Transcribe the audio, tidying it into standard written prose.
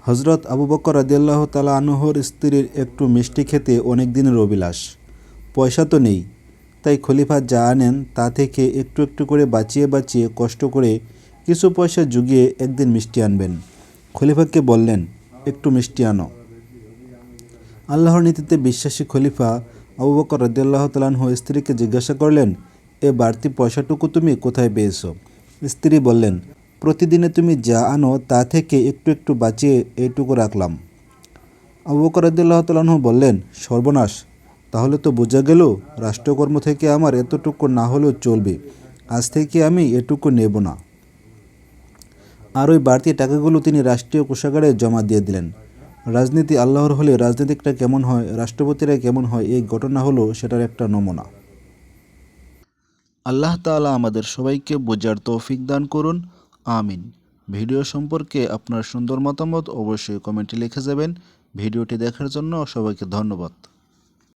হজরত আবু বকর রাদিয়াল্লাহু তাআলা আনহুর স্ত্রীর একটু মিষ্টি খেতে অনেক দিনের অভিলাষ। পয়সা তো নেই, তাই খলিফা যা আনেন তা থেকে একটু একটু করে বাঁচিয়ে বাঁচিয়ে কষ্ট করে কিছু পয়সা জুগিয়ে একদিন মিষ্টি আনবেন। খলিফাকে বললেন, একটু মিষ্টি আনো। আল্লাহর নীতিতে বিশ্বাসী খলিফা আবু বকর রাদিয়াল্লাহু তাআলা আনহু স্ত্রীকে জিজ্ঞাসা করলেন, এ বাড়তি পয়সাটুকু তুমি কোথায় পেয়েছো? স্ত্রী বললেন, প্রতিদিনে তুমি যা আনো তা থেকে একটু একটু বাঁচিয়ে এইটুকু রাখলাম। আবু বকর রাদিয়াল্লাহু তাআলা আনহু বললেন, সর্বনাশ, তাহলে তো বোঝা গেল রাষ্ট্রকর্ম থেকে আমার এতটুকু না হলেও চলবে, আজ থেকে আমি এটুকু নেব না। আর ওই বাড়তি টাকাগুলো তিনি রাষ্ট্রীয় কোষাগারে জমা দিয়ে দিলেন। রাজনীতি আল্লাহর হলে রাজনীতিকটা কেমন হয়, রাষ্ট্রপতিরা কেমন হয়, এই ঘটনা হলো সেটার একটা নমুনা। আল্লাহ তাআলা আমাদের সবাইকে বোঝার তৌফিক দান করুন, আমিন। ভিডিও সম্পর্কে আপনার সুন্দর মতামত অবশ্যই কমেন্টে লিখে যাবেন। ভিডিওটি দেখার জন্য সবাইকে ধন্যবাদ।